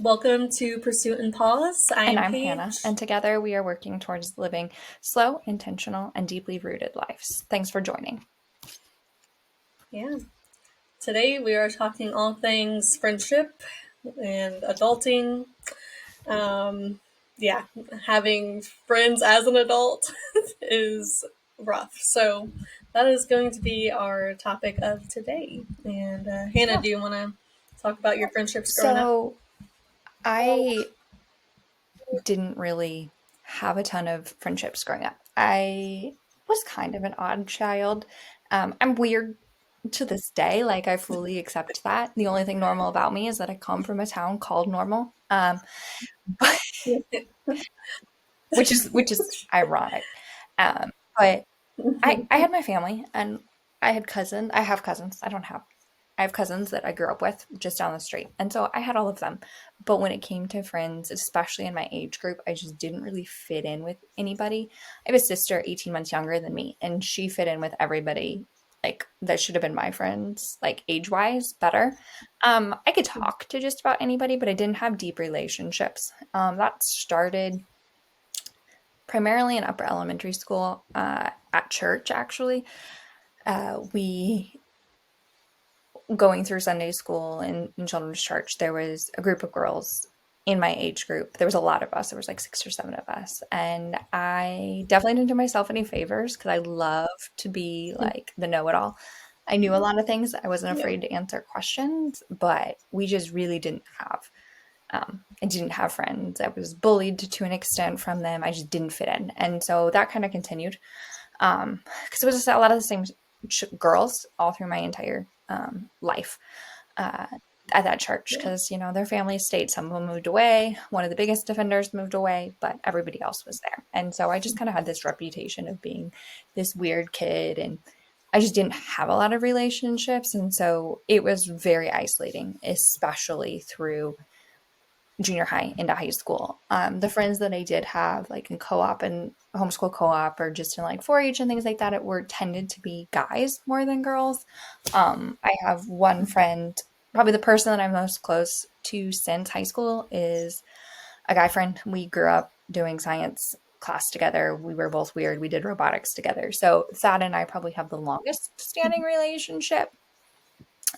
Welcome to Pursuit and Pause. I And am I'm Hannah, Paige. and together we are working towards living slow, intentional, and deeply rooted lives. Thanks for joining. Yeah. Today we are talking all things friendship and adulting. Um, yeah, having friends as an adult is rough. So that is going to be our topic of today. And Hannah, Yeah. do you want to talk about your friendships growing up? So I didn't really have a ton of friendships growing up. I was kind of an odd child. I'm weird to this day. Like, I fully accept that. The only thing normal about me is that I come from a town called Normal, but, which is ironic. Um, but I had my family and I have cousins. I have cousins that I grew up with just down the street. And so I had all of them. But when it came to friends, especially in my age group, I just didn't really fit in with anybody. I have a sister 18 months younger than me, and she fit in with everybody like that should have been my friends, like age wise, better. I could talk to just about anybody, but I didn't have deep relationships. That started primarily in upper elementary school, at church, actually. We going through Sunday school in children's church, there was a group of girls in my age group. There was a lot of us. There was like 6 or 7 of us. And I definitely didn't do myself any favors because I love to be like the know-it-all. I knew a lot of things. I wasn't Yeah. afraid to answer questions, but we just really didn't have I didn't have friends. I was bullied to an extent from them. I just didn't fit in. And so that kind of continued. Because it was just a lot of the same girls all through my entire life uh, at that church. Yeah. Because their families stayed. Some of them moved away. One of the biggest offenders moved away, but everybody else was there. And so I just kind of had this reputation of being this weird kid, and I just didn't have a lot of relationships, and so it was very isolating, especially through junior high into high school. The friends that I did have, like in co-op and homeschool co-op, or just in like 4-H and things like that, it were tended to be guys more than girls. I have one friend, probably the person that I'm most close to since high school is a guy friend. We grew up doing science class together. We were both weird. We did robotics together. So Thad and I probably have the longest standing relationship.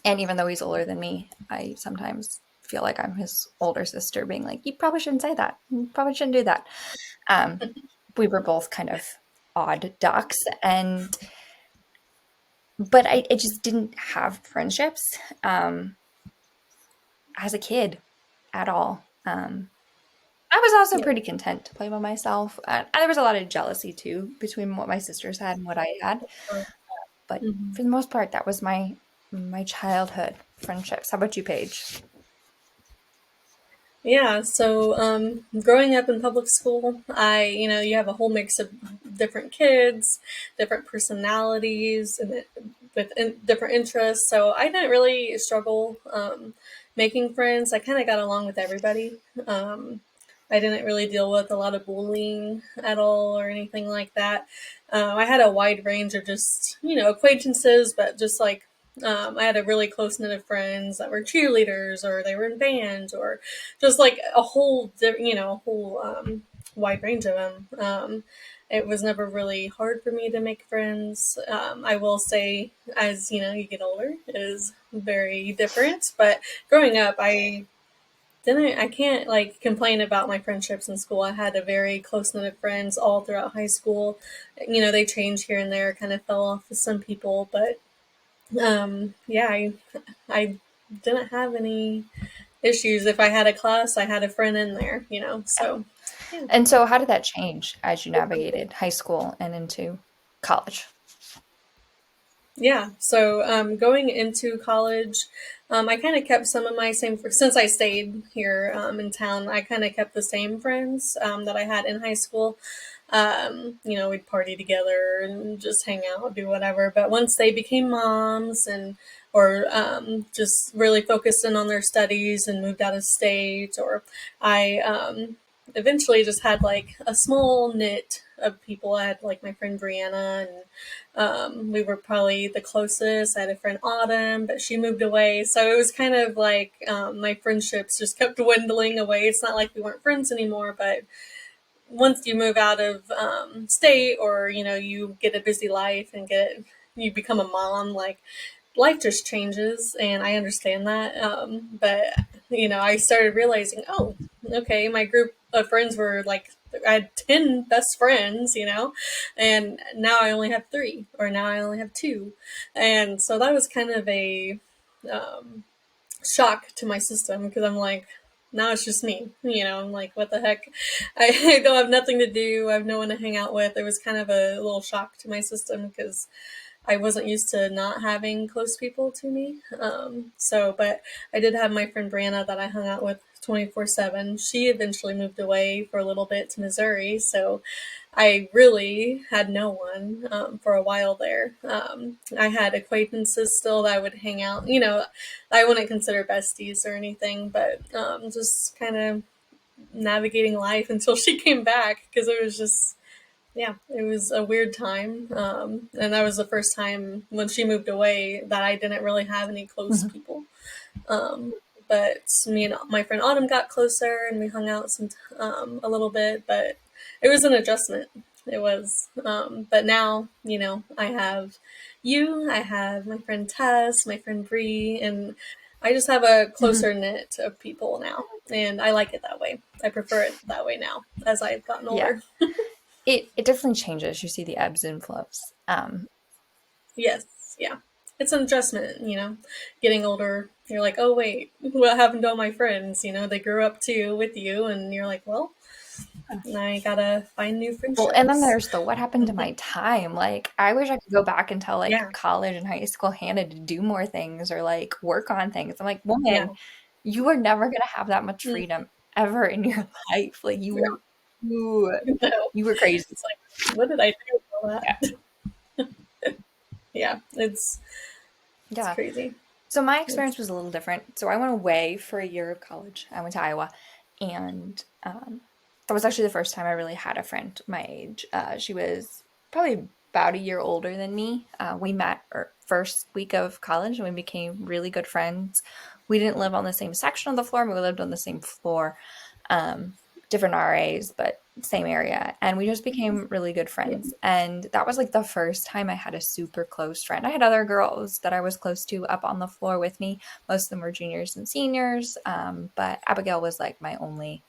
And even though he's older than me, I sometimes feel like I'm his older sister, being like, you probably shouldn't say that. You probably shouldn't do that. Um, we were both kind of odd ducks. But I just didn't have friendships as a kid at all. I was also Yeah. pretty content to play by myself. There was a lot of jealousy too between what my sisters had and what I had. But Mhm. for the most part, that was my childhood friendships. How about you, Paige? Yeah, so growing up in public school, you have a whole mix of different kids, different personalities, and different interests. So I didn't really struggle making friends. I kind of got along with everybody. Um, I didn't really deal with a lot of bullying at all or anything like that. I had a wide range of just, acquaintances, but just like I had a really close knit of friends that were cheerleaders or they were in bands or just like a whole, a whole wide range of them. It was never really hard for me to make friends. I will say, as you get older, it is very different. But growing up, I can't like complain about my friendships in school. I had a very close knit of friends all throughout high school. They changed here and there, kind of fell off with some people, but yeah, I didn't have any issues. If I had a class, I had a friend in there, so yeah. And so, how did that change as you navigated high school and into college? Yeah, so going into college, I kind of kept some of my same, since I stayed here in town, I kind of kept the same friends that I had in high school. We'd party together and just hang out, do whatever. But once they became moms or just really focused in on their studies and moved out of state, or I eventually just had like a small knit of people. I had like my friend Brianna, and we were probably the closest. I had a friend Autumn, but she moved away. So it was kind of like my friendships just kept dwindling away. It's not like we weren't friends anymore, but once you move out of state, or you get a busy life and you become a mom, like life just changes, and I understand that. But I started realizing, oh, okay, my group of friends were like, I had 10 best friends, and now I only have three, or now I only have two. And so that was kind of a um, shock to my system, because I'm like, now it's just me. I'm like, what the heck? I don't have nothing to do. I have no one to hang out with. It was kind of a little shock to my system, because I wasn't used to not having close people to me. But I did have my friend Brianna that I hung out with 24/7. She eventually moved away for a little bit to Missouri, so I really had no one for a while there. I had acquaintances still that I would hang out. I wouldn't consider besties or anything, but just kind of navigating life until she came back, because it was just, yeah, it was a weird time. And that was the first time when she moved away that I didn't really have any close Mhm. people. Um, but me and my friend Autumn got closer, and we hung out a little bit, but it was an adjustment. It was. But now, I have I have my friend Tess, my friend Bree, and I just have a Mhm. closer knit of people now. And I like it that way. I prefer it that way now as I've gotten Yeah. older. It definitely changes. You see the ebbs and flows. Yes, yeah. It's an adjustment, Getting older, you're like, oh wait, what happened to all my friends? They grew up too with you, and you're like, well, I gotta find new Well, and then friendships. there's the what happened to my time? Like, I wish I could go back and tell, like, Yeah, college and high school Hannah to do more things or, like, work on things. I'm like, yeah. "Woman, you were never gonna have that much Mm, freedom ever in your life." Like, you no, you were crazy. it's like, what did I do with all Yeah. that? Yeah, it's Yeah. crazy. So my It's experience was a little different. So I went away for a year of college. I went to Iowa, and that was actually the first time I really had a friend my age. She was probably about a year older than me. We met our first week of college, and we became really good friends. We didn't live on the same section of the floor, but we lived on the same floor. Different RAs, but same area. And we just became really good yeah, friends. And that was like the first time I had a super close friend. I had other girls that I was close to up on the floor with me. Most of them were juniors and seniors. But Abigail was like my only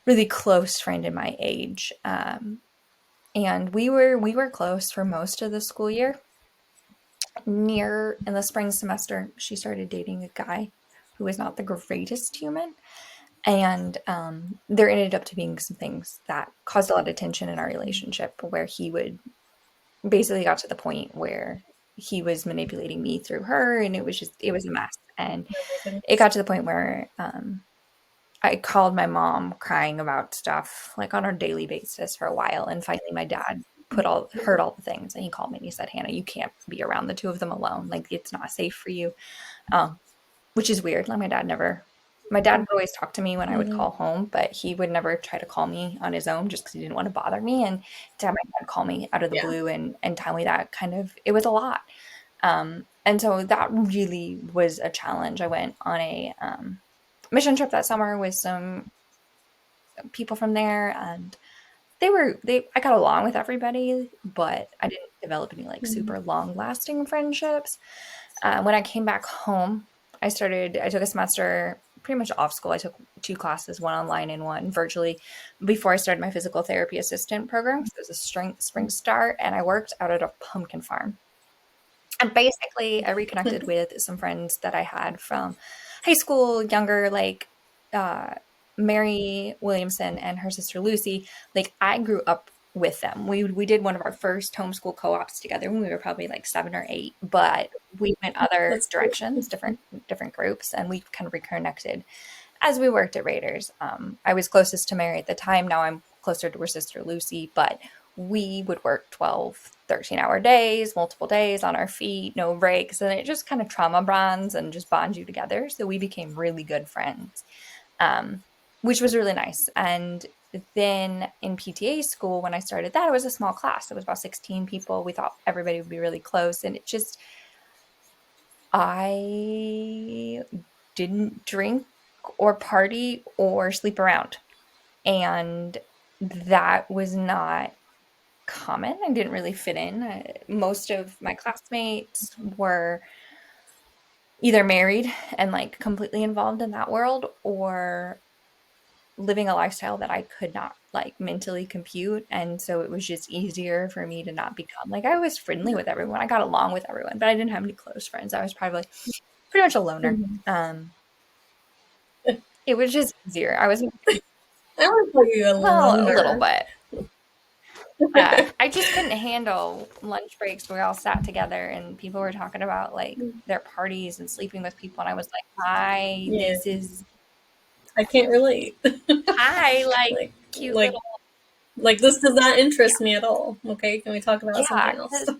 really close friend in my age. And we were close for most of the school year. Near in the spring semester, she started dating a guy who was not the greatest human. And there ended up to being some things that caused a lot of tension in our relationship where he would basically got to the point where he was manipulating me through her, and it was a mess. And oh my it goodness. got to the point where I called my mom crying about stuff like on a daily basis for a while. And finally my dad heard all the things, and he called me and he said, Hannah, you can't be around the two of them alone. Like, it's not safe for you. Um, which is weird. Like, my dad would always talk to me when I would Mm-hmm. call home, but he would never try to call me on his own just because he didn't want to bother me. And to have my dad call me out of the Yeah. blue and tell me that, kind of, it was a lot. And so that really was a challenge. I went on a mission trip that summer with some people from there, and I got along with everybody, but I didn't develop any like Mm-hmm. super long lasting friendships. When I came back home, I took a semester pretty much off school. I took two classes, one online and one virtually, before I started my physical therapy assistant program. So it was a spring start, and I worked out at a pumpkin farm. And basically, I reconnected with some friends that I had from high school, younger, like uh, Mary Williamson and her sister Lucy. Like, I grew up with them. We did one of our first homeschool co-ops together when we were probably like 7 or 8, but we went other That's cool. directions, different groups, and we kind of reconnected as we worked at Raiders. I was closest to Mary at the time. Now I'm closer to her sister Lucy, but we would work 12, 13-hour days, multiple days on our feet, no breaks. And it just kind of trauma bonds and just bonds you together. So we became really good friends. Um, which was really nice. And then in PTA school, when I started that, it was a small class. It was about 16 people. We thought everybody would be really close. And it just, I didn't drink or party or sleep around. And that was not common. I didn't really fit in. Most of my classmates were either married and like completely involved in that world, or living a lifestyle that I could not like mentally compute. And so it was just easier for me to not become like, I was friendly with everyone. I got along with everyone, but I didn't have any close friends. I was probably pretty much a loner. Mhm. It was just easier. I wasn't, I would call you a well, a little loner. bit. I just couldn't handle lunch breaks where we all sat together and people were talking about like their parties and sleeping with people. And I was like, hi, Yeah, this is, I can't relate. hi, like like, cute like, little, like this does not yeah, interest me at all. Okay, can we talk about yeah. something else? 'Cause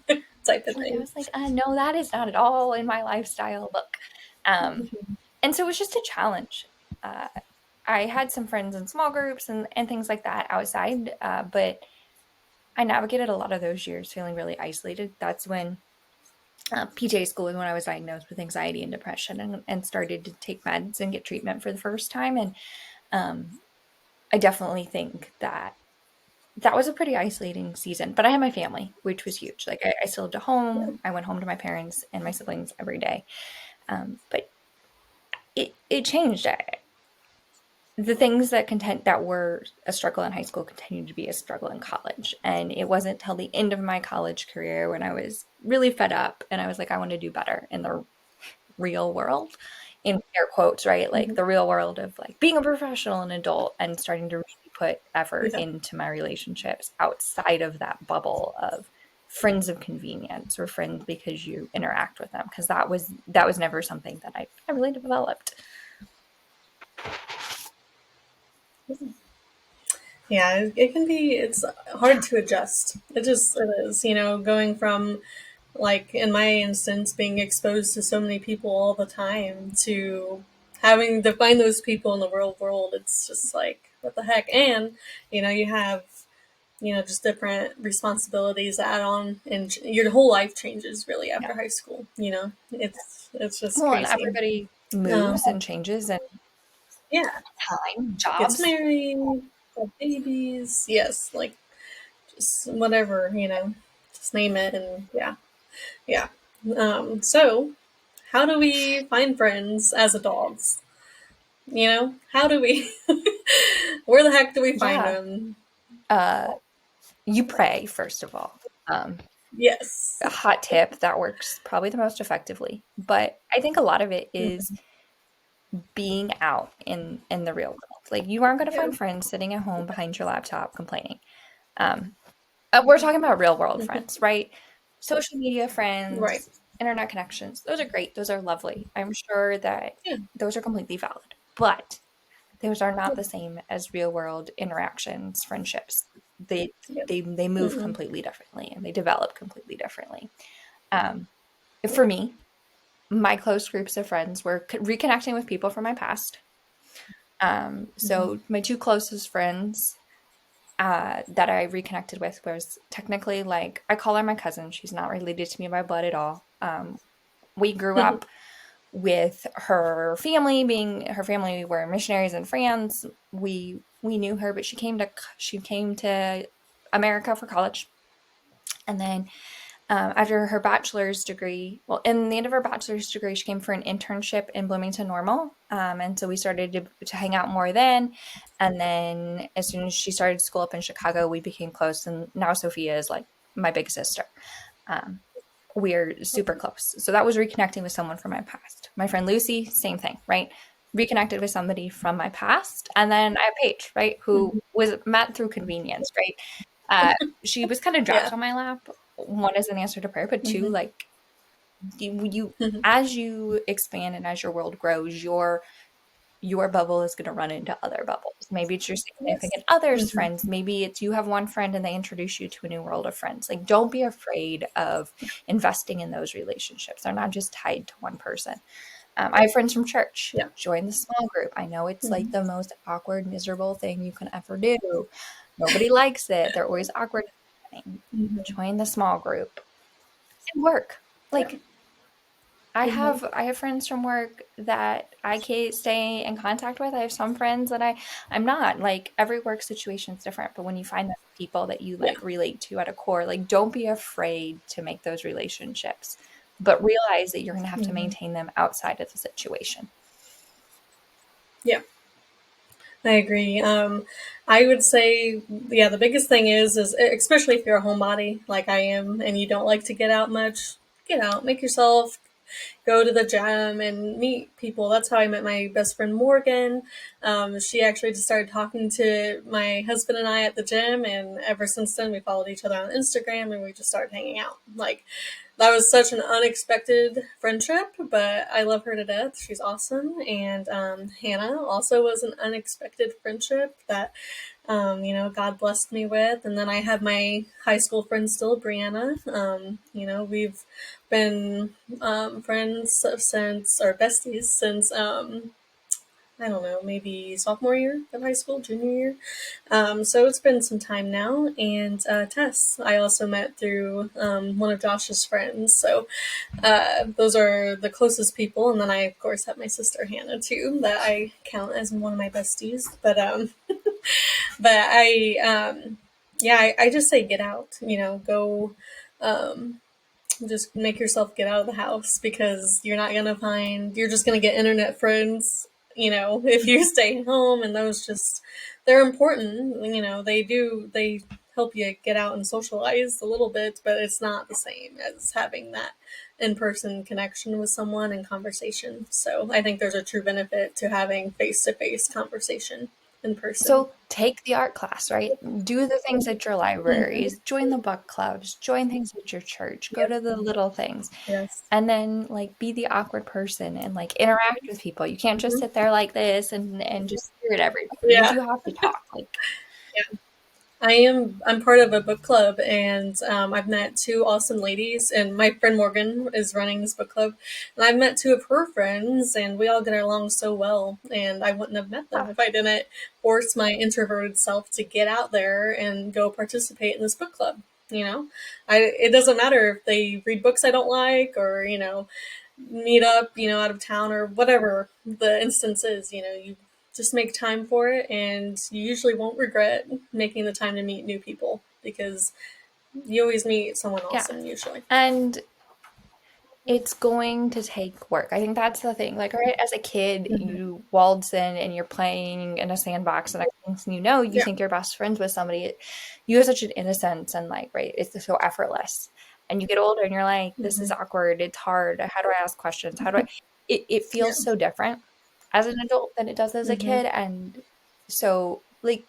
Type of like I thing. was like, no, that is not at all in my lifestyle. Look. Um, and so it was just a challenge. Uh, I had some friends in small groups and things like that outside, but I navigated a lot of those years feeling really isolated. That's when PJ school is when I was diagnosed with anxiety and depression and started to take meds and get treatment for the first time. And um, I definitely think that that was a pretty isolating season, but I had my family, which was huge. Like I still lived at Yeah. home. I went home to my parents and my siblings every day. But it changed. The things that were a struggle in high school continued to be a struggle in college. And it wasn't till the end of my college career when I was really fed up and I was like, I want to do better in the real world, in air quotes, right? Like Mhm. the real world of like being a professional and adult and starting to really put effort Yeah. into my relationships outside of that bubble of friends of convenience or friends because you interact with them. Cause that was never something that I really developed. Yeah, it can be. It's hard to adjust. It is. Going from, like in my instance, being exposed to so many people all the time to having to find those people in the real world. It's just like what the heck. And you have just different responsibilities add on, and your whole life changes really Yeah. after high school. It's just Well, and crazy. everybody Um, moves and changes and yeah, time, gets jobs. married, have babies. Yes, like just whatever, just name it, and yeah, yeah. So how do we find friends as adults? How do we? Where the heck do we find Yeah. them? Uh, you pray, first of all. Um, Yes. a hot tip that works probably the most effectively. But I think a lot of it is being out in the real world. Like you aren't going to Yeah. find friends sitting at home behind your laptop complaining. Um, we're talking about real world friends, right? Social media Right. friends, internet connections. Those are great. Those are lovely. I'm sure that Yeah. those are completely valid. But those are not Yeah. the same as real world interactions, friendships. They Yeah. they move Mm-mm. completely differently and they develop completely differently. Um, for me, my close groups of friends were reconnecting with people from my past. Mm-hmm. So my two closest friends that I reconnected with was technically like I call her my cousin. She's not related to me by blood at all. We grew up with her family were missionaries in France. We knew her, but she came to America for college, and then after her bachelor's degree, well, in the end of her bachelor's degree, she came for an internship in Bloomington Normal. And so we started to hang out more then. And then as soon as she started school up in Chicago, we became close. And now Sophia is like my big sister. Um, we're super close. So that was reconnecting with someone from my past. My friend Lucy, same thing, right? Reconnected with somebody from my past. And then I have Paige, right? Who was met through convenience, right? Uh, she was kind of dropped Yeah. on my lap. One as an answer to prayer, but two, Mm-hmm. like you Mm-hmm. as you expand and as your world grows, your bubble is going to run into other bubbles. Maybe it's your Yes. significant other's Mm-hmm. friends. Maybe it's you have one friend and they introduce you to a new world of friends. Like, don't be afraid of investing in those relationships. They're not just tied to one person. I have friends from church. Yeah. Join the small group. I know it's like Hmm. the most awkward, miserable thing you can ever do. Nobody likes it. They're always awkward at the beginning. Hmm. Join the small group and work. Yeah. Like I Hmm. have I have friends from work that I can stay in contact with. I have some friends that I'm not. Like every work situation is different, but when you find the people that you Yeah. like relate to at a core, like don't be afraid to make those relationships, but realize that you're going to have to Hmm. maintain them outside of the situation. Yeah. I agree. I would say, yeah, the biggest thing is especially if you're a homebody like I am, and you don't like to get out much, get out, make yourself go to the gym and meet people. That's how I met my best friend Morgan. She actually just started talking to my husband and I at the gym, and ever since then we followed each other on Instagram and we just started hanging out. Like that was such an unexpected friendship, but I love her to death. She's awesome. And Hannah also was an unexpected friendship that God blessed me with. And then I have my high school friend still, Brianna. We've been friends since, or besties since, I don't know, maybe sophomore year of high school, junior year. So it's been some time now. And Tess, I also met through one of Josh's friends. So those are the closest people. And then I, of course, have my sister Hannah too, that I count as one of my besties. But yeah, I just say get out, go, um, just make yourself get out of the house because you're just going to get internet friends, if you stay home, and those just, they're important, they help you get out and socialize a little bit, but it's not the same as having that in-person connection with someone and conversation. So I think there's a true benefit to having face-to-face conversation in person. So take the art class, right? Do the things at your Hmm. libraries, join the book clubs, join things at your church, go Yep. to the little things, Yes. and then like be the awkward person and like interact with people. You can't just Hmm. sit there like this and just stare at everybody. You Yeah. do have to talk. Like, I'm part of a book club, and I've met two awesome ladies, and my friend Morgan is running this book club, and I've met two of her friends, and we all get along so well, and I wouldn't have met them yeah. if I didn't force my introverted self to get out there and go participate in this book club. It doesn't matter if they read books I don't like, or meet up, out of town, or whatever the instance is. You just make time for it, and you usually won't regret making the time to meet new people because you always meet someone Yeah. awesome usually. And it's going to take work. I think that's the thing. Like, right, as a kid, Hmm. you waltz in and you're playing in a sandbox, and next thing you know, you Yeah. think you're best friends with somebody. You have such an innocence, and like, right, it's so effortless. And you get older, and you're like, this is Hmm. awkward. It's hard. How do I ask questions? How do I? It Yeah. feels so different as an adult than it does as a Hmm. kid, and so like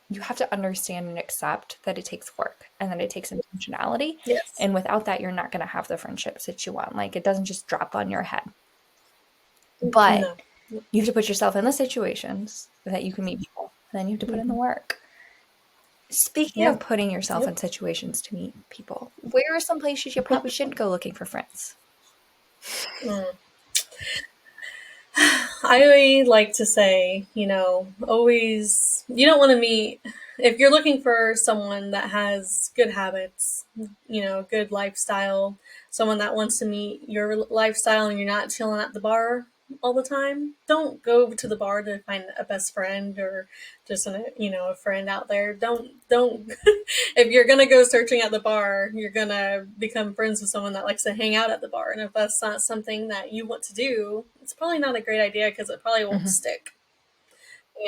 you have to understand and accept that it takes work and that it takes intentionality. Yes. And without that, you're not going to have the friendships that you want. Like it doesn't just drop on your head. But No. you have to put yourself in the situations that you can meet people. And then you have to put in the Hmm. work. Speaking Yeah. of putting yourself in Yep. situations to meet people, where are some places you probably shouldn't go looking for friends? Mm. I like to say, always, you don't want to meet, if you're looking for someone that has good habits, good lifestyle, someone that wants to meet your lifestyle and you're not chilling at the bar all the time, don't go to the bar to find a best friend or just a friend out there. Don't if you're gonna go searching at the bar, you're gonna become friends with someone that likes to hang out at the bar. And if that's not something that you want to do, it's probably not a great idea because it probably won't Hmm. stick.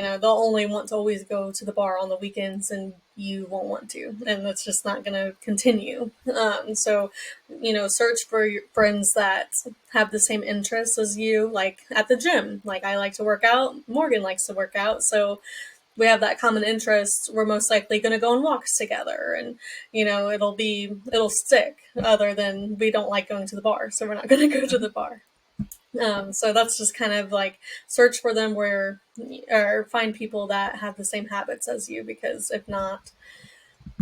They'll only want to always go to the bar on the weekends and you won't want to. And that's just not going to continue. So, search for your friends that have the same interests as you, like at the gym. Like I like to work out, Morgan likes to work out. So, we have that common interest, we're most likely going to go on walks together, and it'll stick. Other than we don't like going to the bar, so we're not going to go to the bar. So that's just kind of like search for them where, or find people that have the same habits as you, because if not,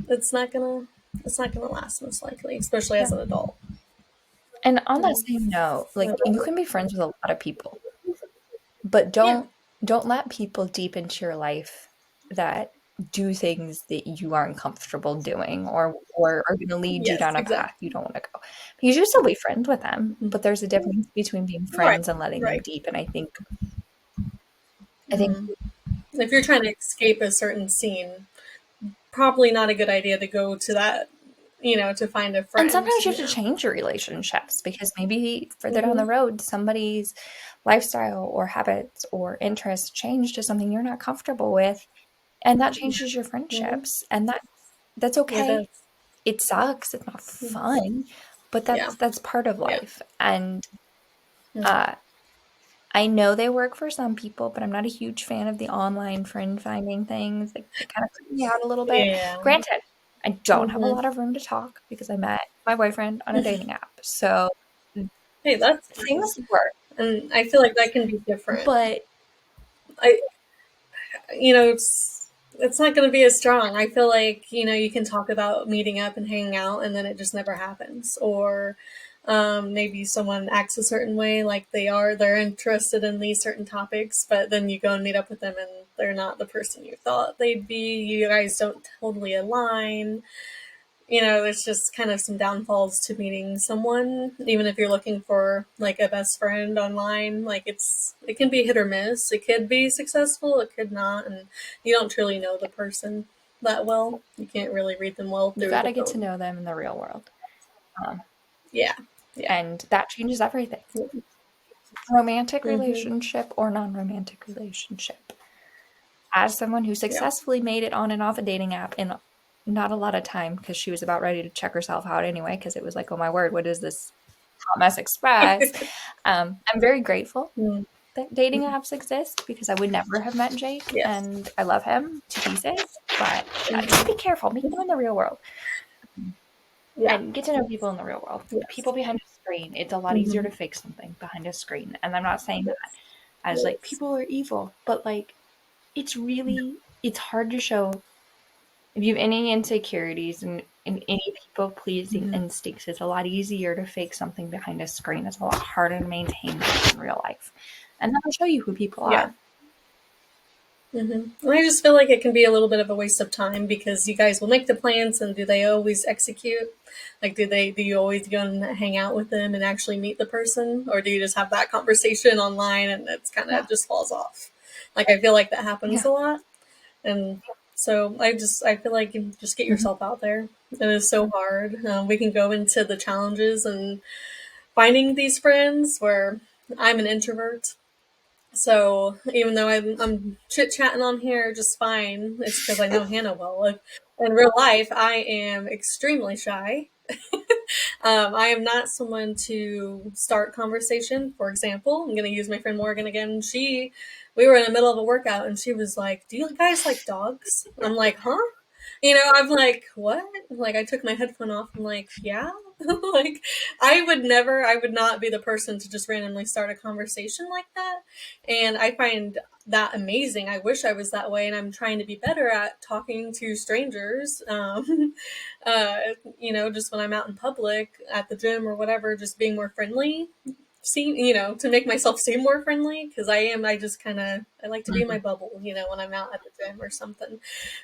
it's not gonna it's not gonna last most likely, especially Yeah. as an adult. And on that Mm. same note, like you can be friends with a lot of people, but Yeah. don't let people deep into your life that do things that you aren't comfortable doing or are going to lead you Yes, down a path you exactly. don't want to go. Because you still be friends with them, Mhm. but there's a difference between being Right. friends and letting them Right. deep. And I think Mhm. If you're trying to escape a certain scene, probably not a good idea to go to that, to find a and friend. sometimes you have to Yeah. change your relationships because maybe further down the Hmm. road, somebody's lifestyle or habits or interests change to something you're not comfortable with, and that changes your Hmm. friendships, and that's It okay. does. It sucks, it's not fun, but Yeah. that's part of Yeah. life, and, Mm. uh, I know they work for some people, but I'm not a huge fan of the online friend finding things, like, they kinda freak me out a little bit. Yeah. Granted, I don't have a Hmm. lot of room to talk because I met my boyfriend on a dating app, so Hey, that's fine. things work, And I feel like that can be different. but I, it's not going to be as strong. I feel like, you can talk about meeting up and hanging out and then it just never happens. Or maybe someone acts a certain way, like they're interested in these certain topics, but then you go and meet up with them and they're not the person you thought they'd be. You guys don't totally align. There's just kind of some downfalls to meeting someone, even if you're looking for like a best friend online. Like it can be hit or miss. It could be successful, it could not, and you don't truly know the person that well. You can't really read them well you through the gotta get to phone. know them in the real world, um, Yeah, yeah. and that changes everything. Romantic Mm-hmm. relationship or non-romantic relationship. As someone who Yeah. successfully made it on and off a dating app in not a lot of time because she was about ready to check herself out anyway because it was like, "Oh my word, what is this hot mess express?" I'm very grateful Mm. that dating apps exist because I would never have met Jake, Yes. and I love him to pieces, but yeah, just be Mm-hmm. careful, meet them in the real world, Yeah. and get to know people in the real world. People Yes. behind a screen, it's a lot easier Mm-hmm. to fake something behind a screen, and I'm not saying that Yes. as, like, Yes. people are evil, but, like, it's hard to show if you have any insecurities and any people pleasing Mm-hmm. instincts, it's a lot easier to fake something behind a screen. It's a lot harder to maintain that in real life. And that'll show you who people Yeah. are. And I just feel like it can be a little bit of a waste of time because you guys will make the plans and do they always execute? Like, do you always go and hang out with them and actually meet the person, or do you just have that conversation online and it's kind Yeah. of just falls off? Like, I feel like that happens Yeah. a lot, and so I feel like you just get Mhm. yourself out there. It is so hard. We can go into the challenges and finding these friends where I'm an introvert, so even though I'm chit chatting on here just fine, it's because I know Hannah well. Like, in real life, I am extremely shy. I am not someone to start conversation. For example, I'm going to use my friend Morgan again. We were in the middle of a workout and she was like, "Do you guys like dogs?" I'm like, "Huh?" I'm like, "What?" Like, I took my headphone off. I'm like, "Yeah." Like, I would not be the person to just randomly start a conversation like that. And I find that amazing. I wish I was that way, and I'm trying to be better at talking to strangers. Uh, just when I'm out in public at the gym or whatever, just being more friendly. To make myself seem more friendly because I am. I just I like to be in my Mhm. bubble. When I'm out at the gym or something.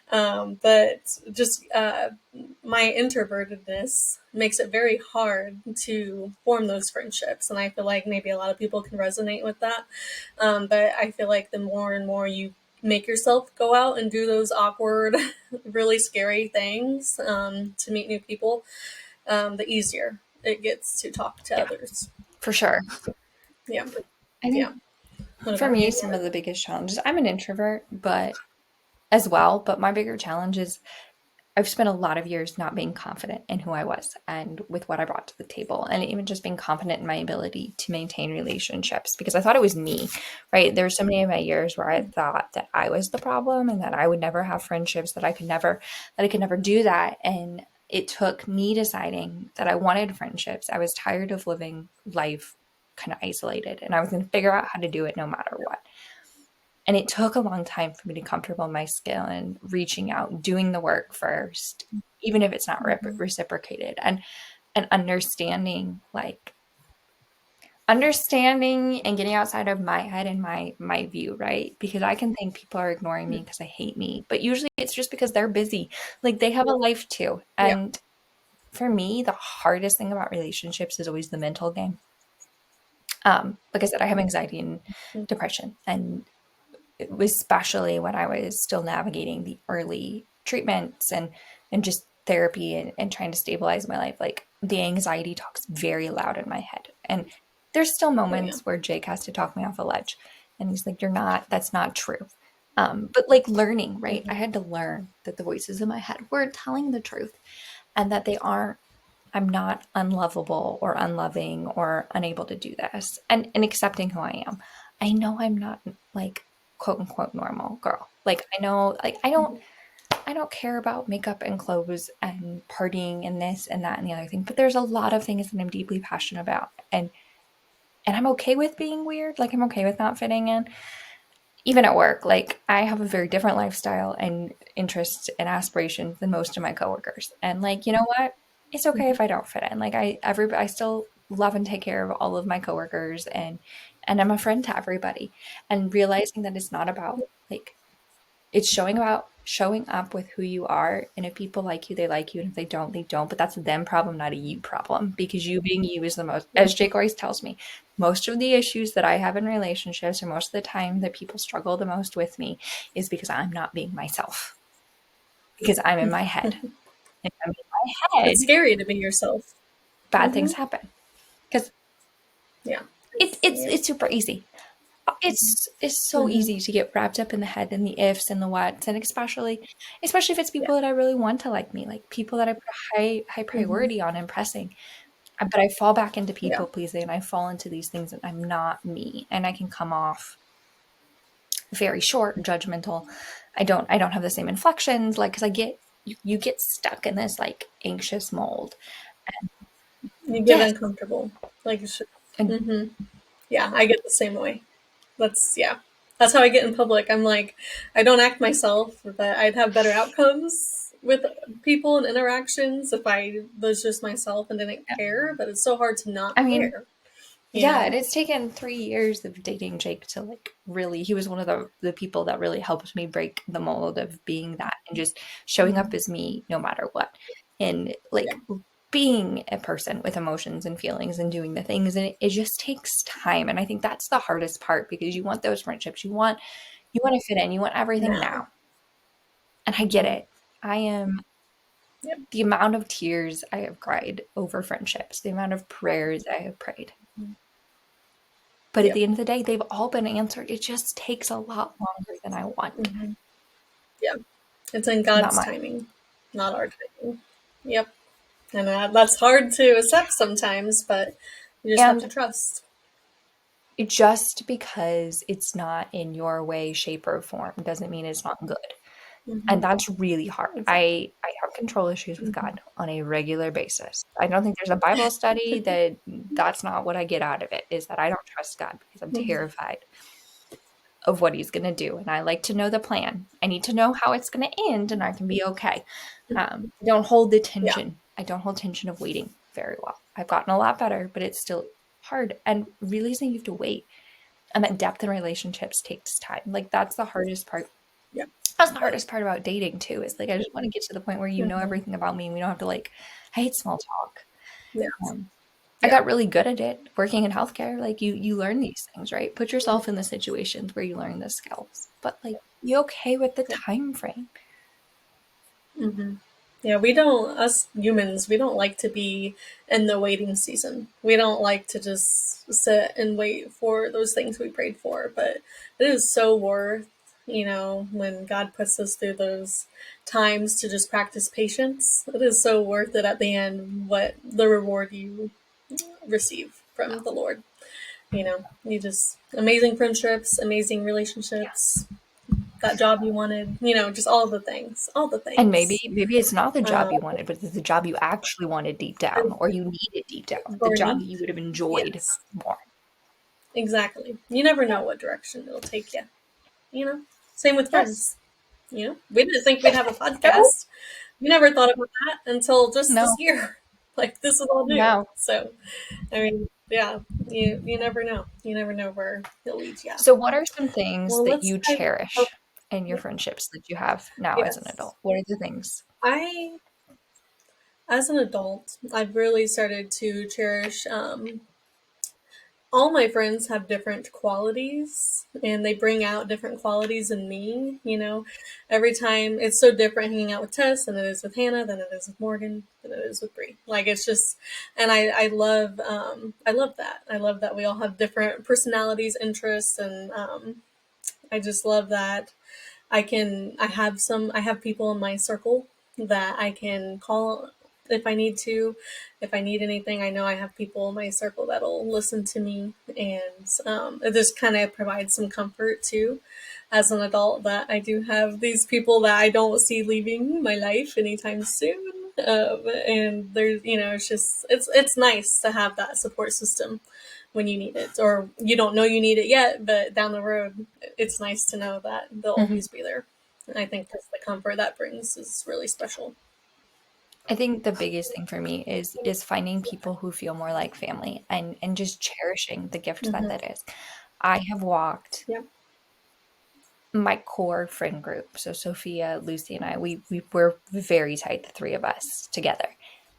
But just my introvertedness makes it very hard to form those friendships, and I feel like maybe a lot of people can resonate with that. But I feel like the more and more you make yourself go out and do those awkward, really scary things to meet new people, the easier it gets to talk to Yeah, others. for sure. Yeah. I think Yeah. What for about me, you? some of the biggest challenges, I'm an introvert, but as well, but my bigger challenge is I've spent a lot of years not being confident in who I was and with what I brought to the table, and even just being confident in my ability to maintain relationships because I thought it was me, right? There were so many of my years where I thought that I was the problem and that I would never have friendships, that I could never do that. And it took me deciding that I wanted friendships. I was tired of living life kind of isolated, and I was going to figure out how to do it no matter what. And it took a long time for me to be comfortable in my skill and reaching out, doing the work first, even if it's not Mhm. reciprocated, and understanding like understanding and getting outside of my head and my view, right? Because I can think people are ignoring me because they hate me, but usually it's just because they're busy. Like they have a life too. Yeah. And for me, the hardest thing about relationships is always the mental game. Like I said, I have anxiety and depression, and especially when I was still navigating the early treatments and just therapy and trying to stabilize my life, like the anxiety talks very loud in my head. And there's still Oh yeah. moments where Jake has to talk me off a ledge. And he's like, you're not, that's not true. But like learning, right? I Hmm. had to learn that the voices in my head were telling the truth and that they aren't, I'm not unlovable or unloving or unable to do this and accepting who I am. I know I'm not like quote unquote normal girl. Like I know like I don't care about makeup and clothes and partying and this and that and the other thing, but there's a lot of things that I'm deeply passionate about. And I'm okay with being weird. Like I'm okay with not fitting in even at work, like I have a very different lifestyle and interests and aspirations than most of my coworkers. And like, you know what? It's okay if I don't fit in. Like I still love and take care of all of my coworkers and I'm a friend to everybody. And realizing that it's not about like it's showing up with who you are. And if people like you, they like you. And if they don't, they don't. But that's a them problem, not a you problem. Because you being you is the most, as Jake always tells me, most of the issues that I have in relationships, or most of the time that people struggle the most with me, is because I'm not being myself. Because I'm in my head. And I'm in my head, It's scary to be yourself. bad Hmm. things happen. Because Yeah. it, It's it's yeah. it's super easy. It's so Hmm. easy to get wrapped up in the head and the ifs and the whats, and especially if it's Yeah. people that I really want to like me, like people that I put a high Hmm. priority on impressing. But I fall back into Yeah. people pleasing and I fall into these things and I'm not me. And I can come off very short, judgmental. I don't have the same inflections, like because you get stuck in this like anxious mold. And You get yes. uncomfortable. Like you should. And Hmm. Yeah, I get the same way. That's yeah. That's how I get in public. I'm like, I don't act myself, but I'd have better outcomes with people and interactions if I was just myself and didn't care. But it's so hard to not I mean, care, you yeah, know? and it's taken 3 years of dating Jake to like really, he was one of the people that really helped me break the mold of being that and just showing up Mhm. as me no matter what. And Yeah, like being a person with emotions and feelings and doing the things. And it just takes time. And I think that's the hardest part because you want those friendships. You want to fit in, you want everything now. now. And I get it. I am Yep, the amount of tears I have cried over friendships, the amount of prayers I have prayed. But at yep. the end of the day, they've all been answered. It just takes a lot longer than I want, Hmm. Yeah, it's in not God's mine. timing, not our timing. Yep, and that's hard to accept sometimes, but you just have to And trust. just because it's not in your way, shape, or form doesn't mean it's not good. And Hmm. that's really hard. Exactly. I have control issues with Hmm. God on a regular basis. I don't think there's a Bible study that's not what I get out of it, is that I don't trust God because I'm Hmm. terrified of what he's going to do. And I like to know the plan. I need to know how it's going to end and I can be okay. I don't hold the Yeah, tension. I don't hold tension of waiting very well. I've gotten a lot better, but it's still hard. And realizing you have to wait and that depth in relationships takes time. Like that's the hardest part. yeah, That's the it hardest does. part about dating too, is like I just want to get to the point where you know Hmm. everything about me and we don't have to like I hate small talk. Yeah, Um, I yeah, got really good at it working in healthcare. Like you learn these things, right? Put yourself in the situations where you learn the skills. But like you okay with the yeah. time frame. Hmm. Yeah, we don't, us humans, we don't like to be in the waiting season. We don't like to just sit and wait for those things we prayed for. But it is so worth, when God puts us through those times to just practice patience. It is so worth it at the end, what the reward you receive from the Lord. You just, amazing friendships, amazing Yes. relationships, that job you wanted, just all the things, all the And maybe things. maybe it's not the job Um, you wanted, but it's the job you actually wanted deep down or you needed deep down, the or job need. that you would have enjoyed Yes, more. exactly. You never Yeah. know what direction it'll take you. You know, same with Yes. friends. We didn't think we'd have a No. podcast. We never thought about that until just this No. year. Like this is all new. No. So, I mean, Yeah, you never know. You never know where he'll lead you. So what are some things Well, that let's you dive. Oh, cherish in your yeah, friendships that you have now as an yes. adult? What are the things? I, as an adult, I've really started to cherish all my friends have different qualities and they bring out different qualities in me. Every time it's so different hanging out with Tess than it is with Hannah, than it is with Morgan, than it is with Bree. Like it's just, and I love that. I love that we all have different personalities, interests, and I just love that I have people in my circle that I can call if I need to. If I need anything, I know I have people in my circle that'll listen to me, and it just kind of provides some comfort too as an adult that I do have these people that I don't see leaving my life anytime soon. And there's, it's nice to have that support system when you need it, or you don't know you need it yet, but down the road, it's nice to know that they'll Mhm. always be there. And I think that's the comfort that brings is really special. I think the biggest thing for me is finding people who feel more like family and just cherishing the gift that Mm-hmm. that is. I have walked Yeah. my core friend group. So Sophia, Lucy, and I, we were very tight, the three of us together.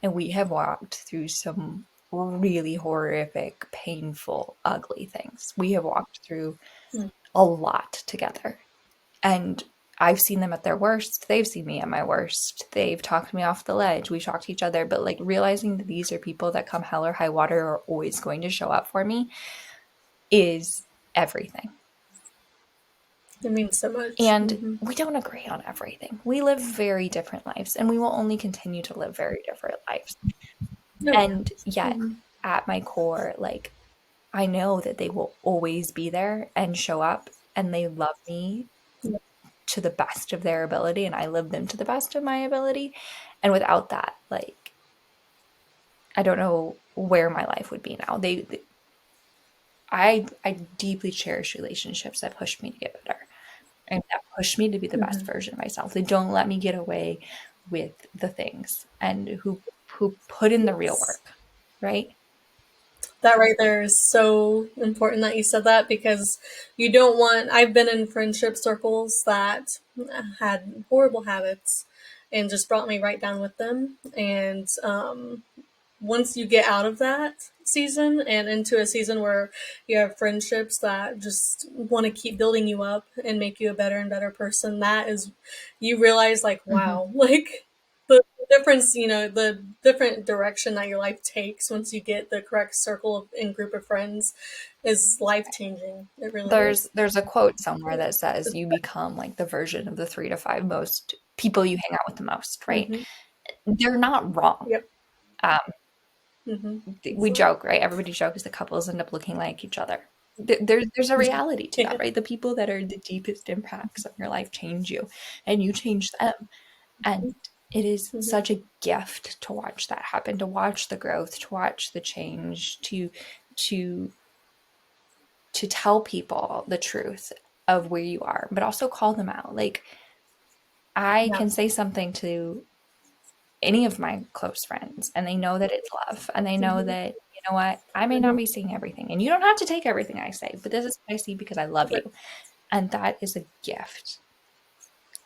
And we have walked through some really horrific, painful, ugly things. We have walked through a lot together. And I've seen them at their worst. They've seen me at my worst. They've talked me off the ledge. We've talked to each other. But like realizing that these are people that come hell or high water are always going to show up for me is everything. It means so much. And Mm-hmm. we don't agree on everything. We live very different lives and we will only continue to live very different lives. Oh, yeah. And yet, Mm-hmm. at my core, like, I know that they will always be there and show up and they love me Yeah. to the best of their ability and I love them to the best of my ability. And without that, like, I don't know where my life would be now. I deeply cherish relationships that push me to get better and that push me to be the best Mm-hmm. version of myself. They don't let me get away with the things and who put in the real Yes. work, right? That right there is so important that you said that because you don't want. I've been in friendship circles that had horrible habits and just brought me right down with them. And once you get out of that season and into a season where you have friendships that just want to keep building you up and make you a better and better person, that is, you realize, like, Mhm. wow, like the difference, the different direction that your life takes once you get the correct circle and group of friends is life changing. It really is. There's a quote somewhere that says It's, you become like the version of the 3 to 5 most people you hang out with the most, right? mm-hmm. They're not wrong. Yep. Um, Mm-hmm. we Absolutely. joke, right? Everybody jokes that couples end up looking like each other. There's a reality to that, Yeah. right? The people that are the deepest impacts on your life change you, and you change them. And it is Mm-hmm. such a gift to watch that happen, to watch the growth, to watch the change, to to tell people the truth of where you are, but also call them out. Like I Yeah. can say something to any of my close friends and they know that it's love and they know Mm-hmm. that you know what, I may not Mm-hmm. be seeing everything and you don't have to take everything I say, but this is what I see because I love you. Right. And that is a gift.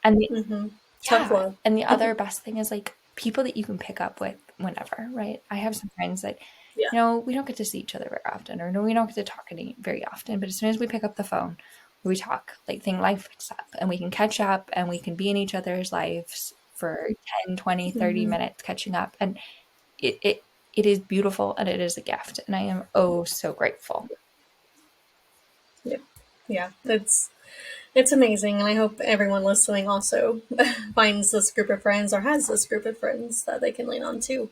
And the, Mm-hmm. Tough yeah, love. and the other best thing is like people that you can pick up with whenever, right? I have some friends that Yeah. we don't get to see each other very often or no we don't get to talk any very often, but as soon as we pick up the phone we talk, like thing life picks up and we can catch up and we can be in each other's lives for 10, 20, 30 Mm-hmm. minutes catching up and it it it is beautiful and it is a gift and I am oh so grateful. Yeah. Yeah. It's amazing, and I hope everyone listening also finds this group of friends or has this group of friends that they can lean on too.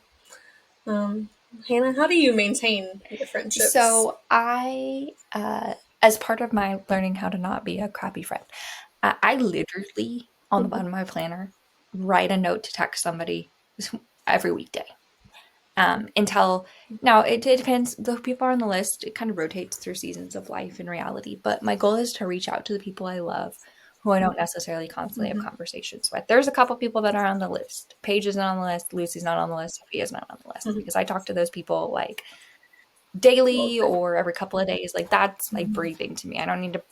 Um, Hannah, how do you maintain your friendships? So I as part of my learning how to not be a crappy friend, I literally on the bottom of my planner write a note to text somebody every weekday. Until now, it depends. The people are on the list. It kind of rotates through seasons of life and reality. But my goal is to reach out to the people I love, who I don't necessarily constantly have Mm-hmm. conversations with. There's a couple people that are on the list. Paige is not on the list. Lucy's not on the list. Sophia's not on the list Mm-hmm. because I talk to those people like Well, daily or every couple of days. Like that's like mhm. breathing to me. I don't need to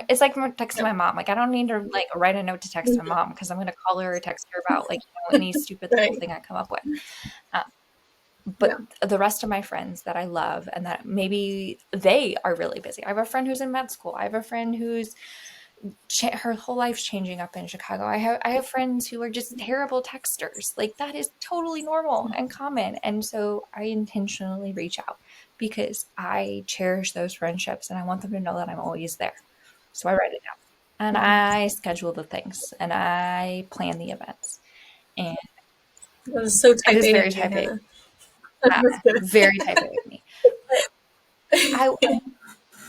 it's like texting Yep. my mom. Like I don't need to like write a note to text my Mhm. mom because I'm going to call her or text her about like, any stupid little Right. thing I come up with. Um, but Yeah. the rest of my friends that I love and that maybe they are really busy. I have a friend who's in med school. I have a friend who's her whole life's changing up in Chicago. I have friends who are just terrible texters. Like that is totally normal and common. And so I intentionally reach out because I cherish those friendships and I want them to know that I'm always there. So I write it down and Mhm. I schedule the things and I plan the events. And That was so it type is A very of you, type A, Hannah. That's good. very type A of me. But I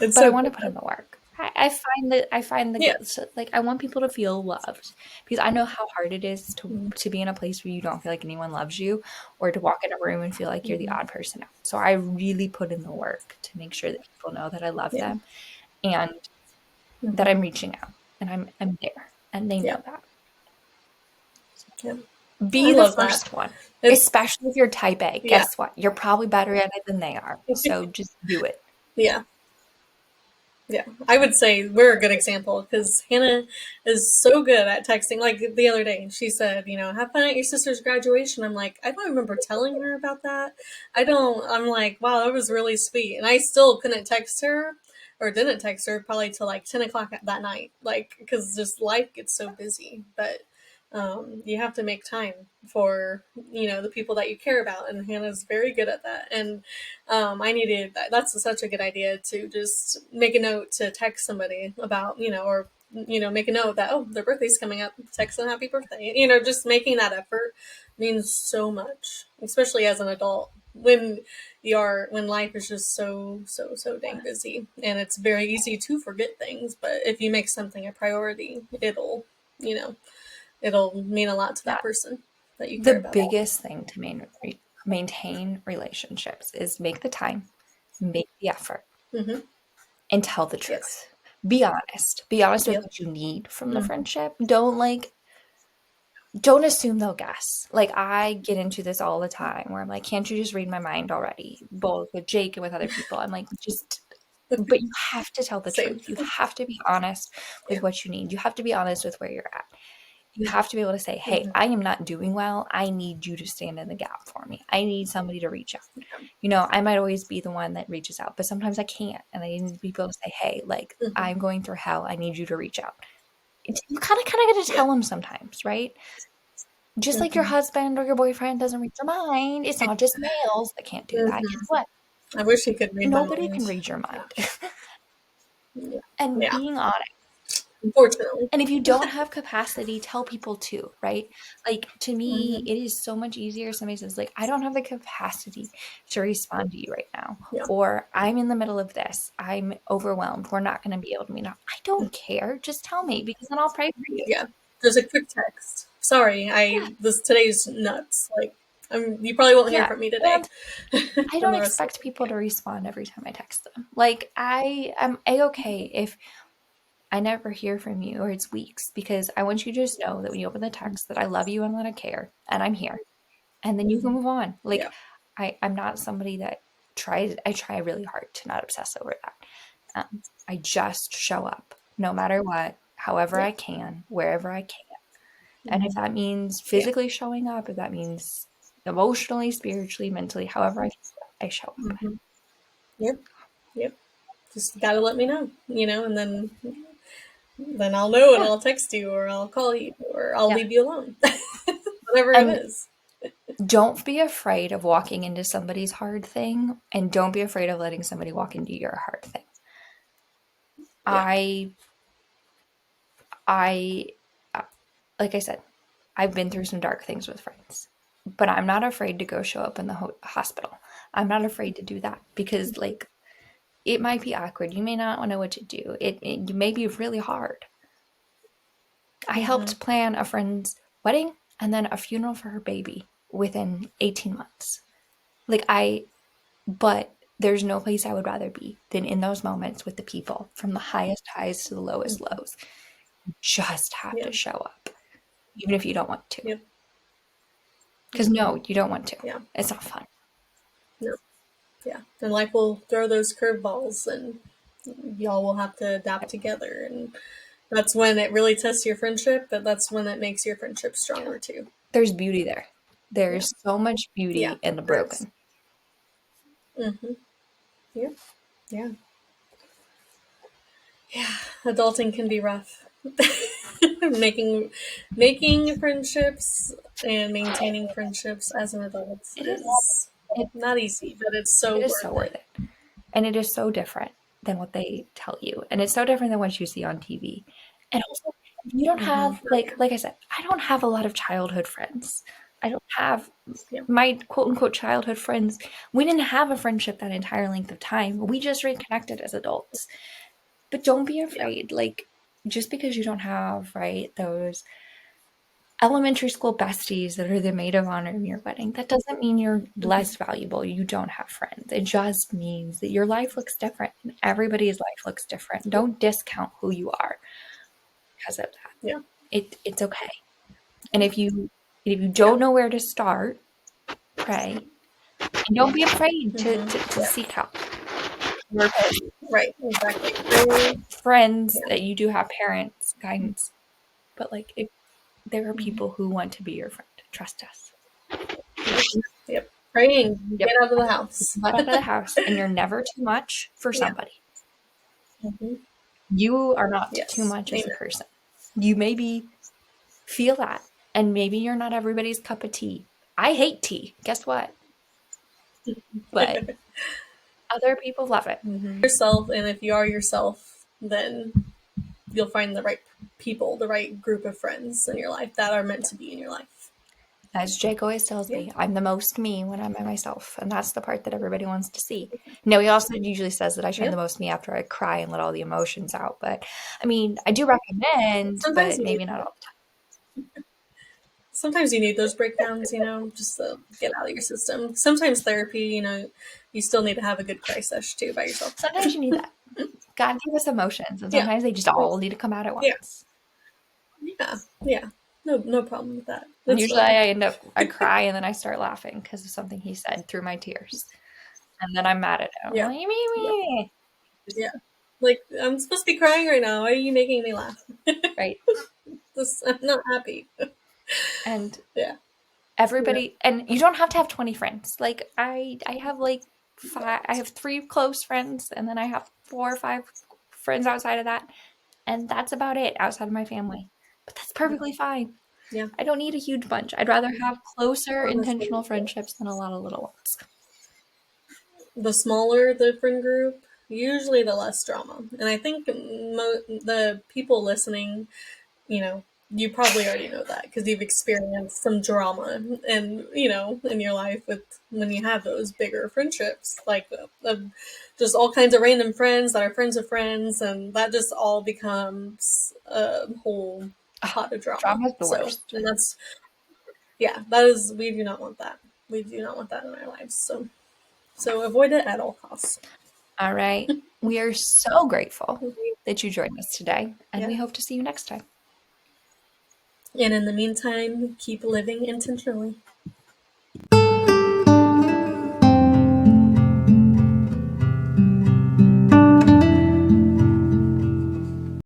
It's but I so want to good put in though. the work. I find the Yeah. good. So, like I want people to feel loved because I know how hard it is to Mhm. to be in a place where you don't feel like anyone loves you, or to walk in a room and feel like you're the Mhm. odd person out. So I really put in the work to make sure that people know that I love Yeah. them and that Mhm. I'm reaching out and I'm there and they know Yeah. that. So, Yeah. I be the love that. first one, It's especially if you're type A. yeah. Guess what? You're probably better at it than they are. So just do it. Yeah. Yeah, I would say we're a good example because Hannah is so good at texting. Like the other day, she said, have fun at your sister's graduation. I'm like, I don't remember telling her about that. I don't, I'm like, wow, that was really sweet. And I still couldn't text her or didn't text her probably till like 10 o'clock that night. Like, because just life gets so busy. But you have to make time for, the people that you care about. And Hannah's very good at that. And I needed that. That's such a good idea to just make a note to text somebody about, or make a note that their birthday's coming up, text them happy birthday. Just making that effort means so much, especially as an adult when when life is just so dang busy and it's very easy to forget things. But if you make something a priority, you know, it'll mean a lot to Yeah. that person that you The care about. biggest thing to maintain relationships is make the time, make the effort, Hmm. and tell the Yes. truth. Be honest. Be honest with Yep. what you need from the Hmm. friendship. Don't assume they'll guess. Like I get into this all the time where I'm like, can't you just read my mind already? Both with Jake and with other people. I'm like, just but you have to tell the Same. truth. You have to be honest Yeah. with what you need. You have to be honest with where you're at. You have to be able to say, "Hey, Hmm. I am not doing well. I need you to stand in the gap for me. I need somebody to reach out." I might always be the one that reaches out, but sometimes I can't. And I need to be able to say, "Hey, like Hmm. I'm going through hell. I need you to reach out." You kind of got to Yeah. tell them sometimes, right? Just like your Hmm. husband or your boyfriend doesn't read your mind. It's not just males that can't do that. Guess Hmm. what? I wish he could read my Nobody mind. can read your mind. Gosh. Yeah. And Yeah. being honest. Unfortunately. And if you don't have capacity, tell people too, right? Like to me, Hmm. it is so much easier. Somebody says, like, I don't have the capacity to respond to you right now. Yeah. Or I'm in the middle of this. I'm overwhelmed. We're not going to be able to meet up. I don't care. Just tell me because then I'll pray for you. Yeah. Just a quick text. Sorry, Yeah. this today's nuts. Like, you probably won't hear Yeah. from me today, And I and don't the rest of expect the people week. to respond every time I text them. Like I am a-okay if I never hear from you or it's weeks because I want you to just know that when you open the text that I love you and that I care and I'm here. And then you can Hmm. move on. Like Yeah. I'm not somebody that I try really hard to not obsess over that. I just show up no matter what, however Yeah. I can, wherever I can. And if Hmm. that means Yeah. physically showing up, if that means emotionally, spiritually, mentally, however I show up. Hmm. Yep. Yep. Just gotta let me know, and then I'll know and Yeah. I'll text you or I'll call you or I'll Yeah. leave you alone. Whatever it And is. don't be afraid of walking into somebody's hard thing and don't be afraid of letting somebody walk into your hard thing. Yeah. I I like I said, I've been through some dark things with friends, but I'm not afraid to go show up in the hospital. I'm not afraid to do that because, like, it might be awkward. You may not know what to do. It may be really hard. I Hmm. helped plan a friend's wedding and then a funeral for her baby within 18 months. Like, but there's no place I would rather be than in those moments with the people from the highest highs to the lowest Hmm. lows. You just have Yeah. to show up, even if you don't want to. Yep. Because no, you don't want to. Yeah. It's not fun. No. Yeah, and life will throw those curveballs, and y'all will have to adapt together. And that's when it really tests your friendship, but that's when it makes your friendship stronger too. There's beauty there. Yeah, There's so much yeah, beauty in the there is. broken. Mm-hmm. Yeah, yeah, yeah. Adulting can be rough. making making friendships and maintaining friendships as an adult It is. is It, not easy, but it's so it is worth so worth it. it. And it is so different than what they tell you. And it's so different than what you see on TV. And also, if you don't Mm-hmm. have, like I said, I don't have a lot of childhood friends. I don't have Yeah. my quote unquote childhood friends. We didn't have a friendship that entire length of time. We just reconnected as adults. But don't be Yeah. afraid. Like, just because you don't have, right, those elementary school besties that are the maid of honor in your wedding, that doesn't mean you're less Mm-hmm. valuable. You don't have friends. It just means that your life looks different and everybody's life looks different. Yeah. Don't discount who you are because of that. Yeah. It's okay. And if you Yeah. don't know where to start, pray. And don't be afraid to, Mm-hmm. to, to Yeah. seek help. Your Right. Exactly. Pray. friends Yeah. that you do have parents, guidance. But like if there are Mm-hmm. people who want to be your friend, trust us. Yep. Yep. Praying. Yep. Get out of the house. Let out of the house, and you're never too much for Yeah. somebody. Mm-hmm. You are not too Yes. much as a Amen. person. You maybe feel that, and maybe you're not everybody's cup of tea. I hate tea. Guess what? But other people love it. Mm-hmm. Yourself, and if you are yourself, then you'll find the right people, the right group of friends in your life that are meant to be in your life. As Jake always tells Yeah. me, I'm the most me when I'm by myself. And that's the part that everybody wants to see. No, he also usually says that I show the Yep. most me after I cry and let all the emotions out. But I mean, I do recommend, Sometimes but you need maybe not all the sometimes you need those breakdowns, just to get out of your system. Sometimes therapy, you still need to have a good cry sesh too by yourself. time. Sometimes you need that. God gave us emotions, and Yeah. sometimes they just all need to come out at Yeah. once. Yeah. Yeah. No problem with that. And It's usually fun. I cry and then I start laughing because of something he said through my tears. And then I'm mad at him. I'm Yeah. like, me, Yeah. me. Yeah. Like, I'm supposed to be crying right now. Why are you making me laugh? Right. I'm not happy. And Yeah. Yeah. everybody, and you don't have to have 20 friends. Like I have like five, I have three close friends, and then I have 4 or 5 friends outside of that. And that's about it outside of my family. But that's perfectly fine. Yeah. I don't need a huge bunch. I'd rather have closer Honestly, intentional friendships than a lot of little ones. the smaller the friend group, usually the less drama. And I think the people listening, you know, you probably already know that because you've experienced some drama and in your life with when you have those bigger friendships, like just all kinds of random friends that are friends of friends, and that just all becomes a whole Oh, pot of drama. drama's the So, worst. and that's yeah, that is we do not want that. We do not want that in our lives. So avoid it at all costs. All right. We are so grateful that you joined us today, and Yeah. we hope to see you next time. And in the meantime, keep living intentionally.